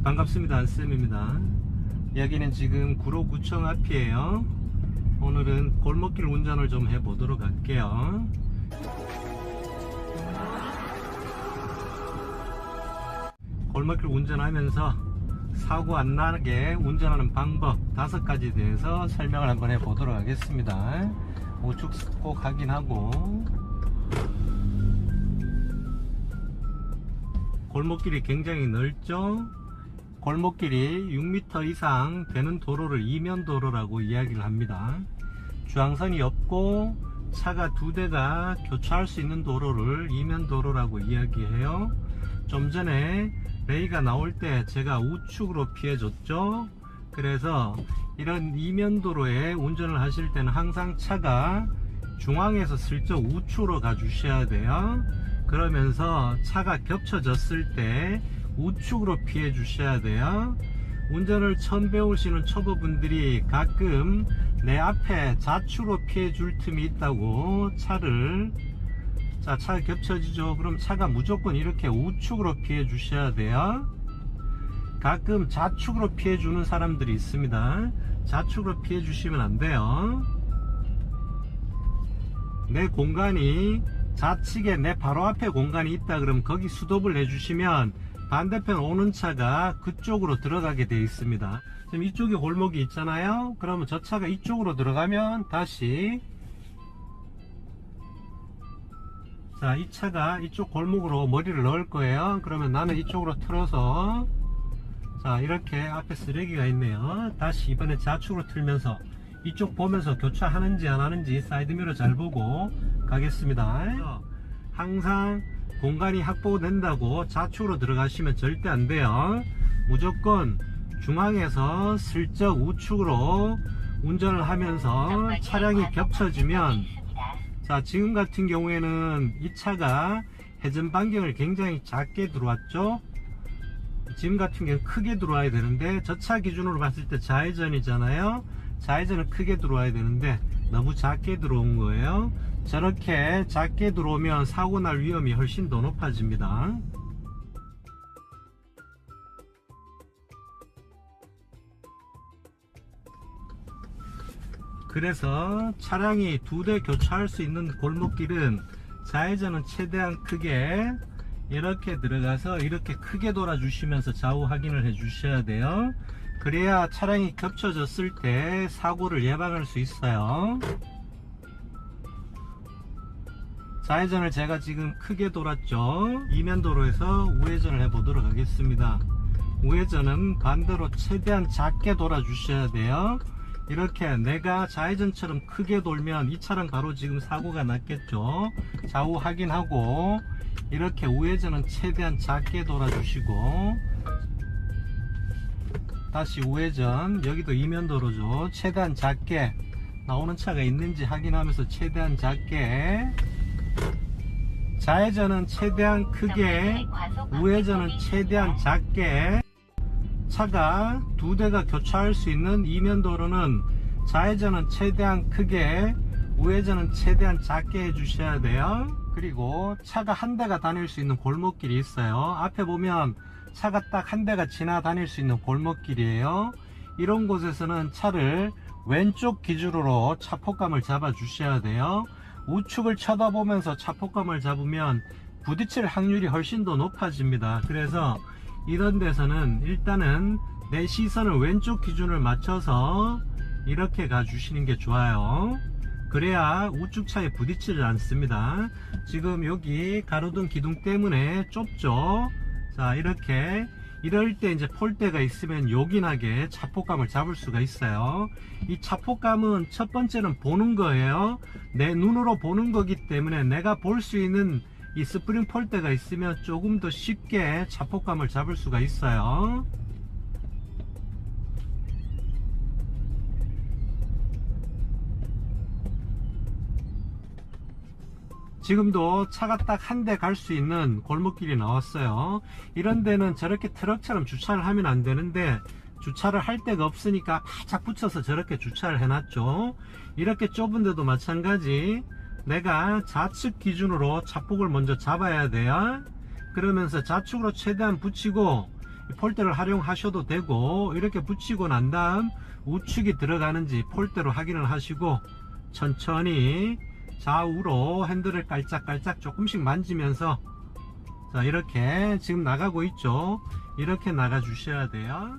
반갑습니다. 안쌤입니다. 여기는 지금 구로구청 앞이에요. 오늘은 골목길 운전을 좀 해보도록 할게요. 골목길 운전하면서 사고 안 나게 운전하는 방법 5가지에 대해서 설명을 한번 해보도록 하겠습니다. 우측 꼭 확인하고, 골목길이 굉장히 넓죠. 골목길이 6m 이상 되는 도로를 이면도로라고 이야기를 합니다. 주황선이 없고 차가 2대가 교차할 수 있는 도로를 이면도로라고 이야기해요. 좀 전에 레이가 나올 때 제가 우측으로 피해줬죠. 그래서 이런 이면도로에 운전을 하실 때는 항상 차가 중앙에서 슬쩍 우측으로 가주셔야 돼요. 그러면서 차가 겹쳐졌을 때 우측으로 피해 주셔야 돼요. 운전을 처음 배우시는 초보분들이 가끔 내 앞에 좌측으로 피해 줄 틈이 있다고 차가 겹쳐지죠. 그럼 차가 무조건 이렇게 우측으로 피해 주셔야 돼요. 가끔 좌측으로 피해 주는 사람들이 있습니다. 좌측으로 피해 주시면 안 돼요. 내 공간이 좌측에 내 바로 앞에 공간이 있다 그러면 거기 스톱을 해주시면 반대편 오는 차가 그쪽으로 들어가게 되어 있습니다. 지금 이쪽에 골목이 있잖아요. 그러면 저 차가 이쪽으로 들어가면 다시, 자, 이 차가 이쪽 골목으로 머리를 넣을 거예요. 그러면 나는 이쪽으로 틀어서, 자, 이렇게 앞에 쓰레기가 있네요. 다시 이번에 좌측으로 틀면서 이쪽 보면서 교차하는지 안 하는지 사이드미러 잘 보고 가겠습니다. 항상 공간이 확보된다고 좌측으로 들어가시면 절대 안 돼요. 무조건 중앙에서 슬쩍 우측으로 운전을 하면서 차량이 겹쳐지면, 자, 지금 같은 경우에는 이 차가 회전 반경을 굉장히 작게 들어왔죠. 지금 같은 경우는 크게 들어와야 되는데, 저 차 기준으로 봤을 때 좌회전이잖아요. 좌회전은 크게 들어와야 되는데 너무 작게 들어온 거예요. 저렇게 작게 들어오면 사고 날 위험이 훨씬 더 높아집니다. 그래서 차량이 2대 교차할 수 있는 골목길은 좌회전은 최대한 크게 이렇게 들어가서 이렇게 크게 돌아주시면서 좌우 확인을 해 주셔야 돼요. 그래야 차량이 겹쳐졌을 때 사고를 예방할 수 있어요. 좌회전을 제가 지금 크게 돌았죠. 이면도로에서 우회전을 해보도록 하겠습니다. 우회전은 반대로 최대한 작게 돌아 주셔야 돼요. 이렇게 내가 좌회전처럼 크게 돌면 이 차량 바로 지금 사고가 났겠죠. 좌우 확인하고 이렇게 우회전은 최대한 작게 돌아 주시고, 다시 우회전, 여기도 이면도로죠. 최대한 작게 나오는 차가 있는지 확인하면서 최대한 작게, 좌회전은 최대한 크게, 우회전은 최대한 작게. 차가 2대가 교차할 수 있는 이면도로는 좌회전은 최대한 크게, 우회전은 최대한 작게 해주셔야 돼요. 그리고 차가 한 대가 다닐 수 있는 골목길이 있어요. 앞에 보면 차가 딱 한 대가 지나 다닐 수 있는 골목길이에요. 이런 곳에서는 차를 왼쪽 기준으로 차폭감을 잡아 주셔야 돼요. 우측을 쳐다보면서 차폭감을 잡으면 부딪힐 확률이 훨씬 더 높아집니다. 그래서 이런 데서는 일단은 내 시선을 왼쪽 기준을 맞춰서 이렇게 가 주시는 게 좋아요. 그래야 우측 차에 부딪히지 않습니다. 지금 여기 가로등 기둥 때문에 좁죠. 자, 이렇게 이럴 때 이제 폴대가 있으면 요긴하게 차폭감을 잡을 수가 있어요. 이 차폭감은 첫 번째는 보는 거예요. 내 눈으로 보는 거기 때문에 내가 볼 수 있는 이 스프링 폴대가 있으면 조금 더 쉽게 차폭감을 잡을 수가 있어요. 지금도 차가 딱 한 대 갈 수 있는 골목길이 나왔어요. 이런 데는 저렇게 트럭처럼 주차를 하면 안 되는데 주차를 할 데가 없으니까 바짝 붙여서 저렇게 주차를 해놨죠. 이렇게 좁은 데도 마찬가지, 내가 좌측 기준으로 차폭을 먼저 잡아야 돼요. 그러면서 좌측으로 최대한 붙이고 폴대를 활용하셔도 되고, 이렇게 붙이고 난 다음 우측이 들어가는지 폴대로 확인을 하시고 천천히 좌우로 핸들을 깔짝깔짝 조금씩 만지면서, 자, 이렇게 지금 나가고 있죠. 이렇게 나가 주셔야 돼요.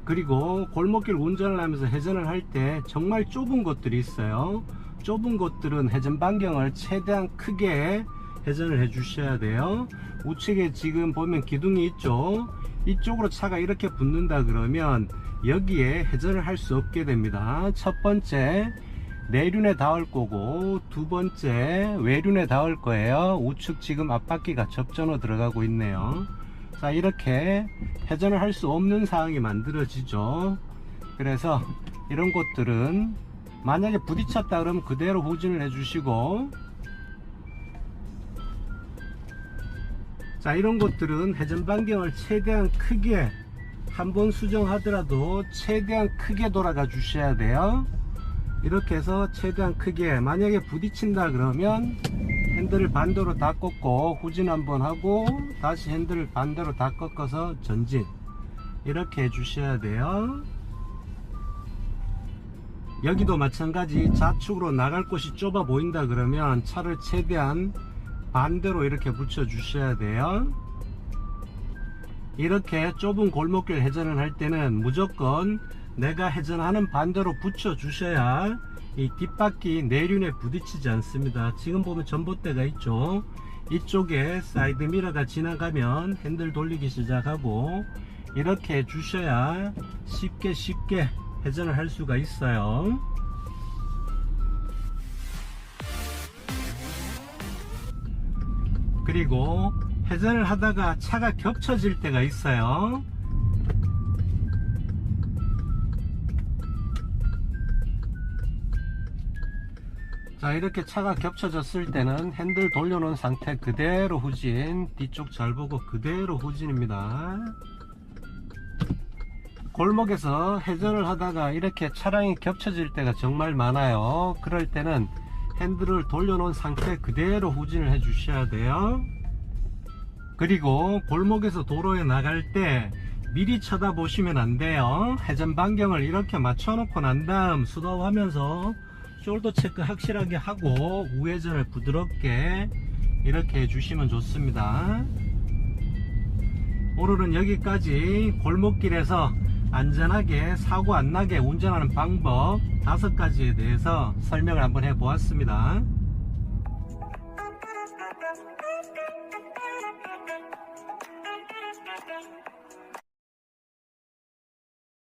그리고 골목길 운전을 하면서 회전을 할 때 정말 좁은 곳들이 있어요. 좁은 곳들은 회전 반경을 최대한 크게 회전을 해 주셔야 돼요. 우측에 지금 보면 기둥이 있죠. 이쪽으로 차가 이렇게 붙는다 그러면 여기에 회전을 할 수 없게 됩니다. 첫 번째, 내륜에 닿을 거고, 두 번째 외륜에 닿을 거예요. 우측 지금 앞바퀴가 접전으로 들어가고 있네요. 자, 이렇게 회전을 할 수 없는 상황이 만들어지죠. 그래서 이런 곳들은 만약에 부딪혔다 그러면 그대로 후진을 해 주시고, 자, 이런 곳들은 회전 반경을 최대한 크게, 한번 수정하더라도 최대한 크게 돌아가 주셔야 돼요. 이렇게 해서 최대한 크게, 만약에 부딪힌다 그러면 핸들을 반대로 다 꺾고 후진 한번 하고 다시 핸들을 반대로 다 꺾어서 전진, 이렇게 해 주셔야 돼요. 여기도 마찬가지, 좌측으로 나갈 곳이 좁아 보인다 그러면 차를 최대한 반대로 이렇게 붙여 주셔야 돼요. 이렇게 좁은 골목길 회전을 할 때는 무조건 내가 회전하는 반대로 붙여 주셔야 이 뒷바퀴 내륜에 부딪히지 않습니다. 지금 보면 전봇대가 있죠. 이쪽에 사이드 미러가 지나가면 핸들 돌리기 시작하고, 이렇게 해 주셔야 쉽게 회전을 할 수가 있어요. 그리고 회전을 하다가 차가 겹쳐질 때가 있어요. 자, 이렇게 차가 겹쳐졌을 때는 핸들 돌려놓은 상태 그대로 후진, 뒤쪽 잘 보고 그대로 후진입니다. 골목에서 회전을 하다가 이렇게 차량이 겹쳐질 때가 정말 많아요. 그럴 때는 핸들을 돌려놓은 상태 그대로 후진을 해 주셔야 돼요. 그리고 골목에서 도로에 나갈 때 미리 쳐다보시면 안 돼요. 회전 반경을 이렇게 맞춰 놓고 난 다음 스톱하면서 숄더 체크 확실하게 하고 우회전을 부드럽게 이렇게 해주시면 좋습니다. 오늘은 여기까지 골목길에서 안전하게 사고 안 나게 운전하는 방법 5가지에 대해서 설명을 한번 해 보았습니다.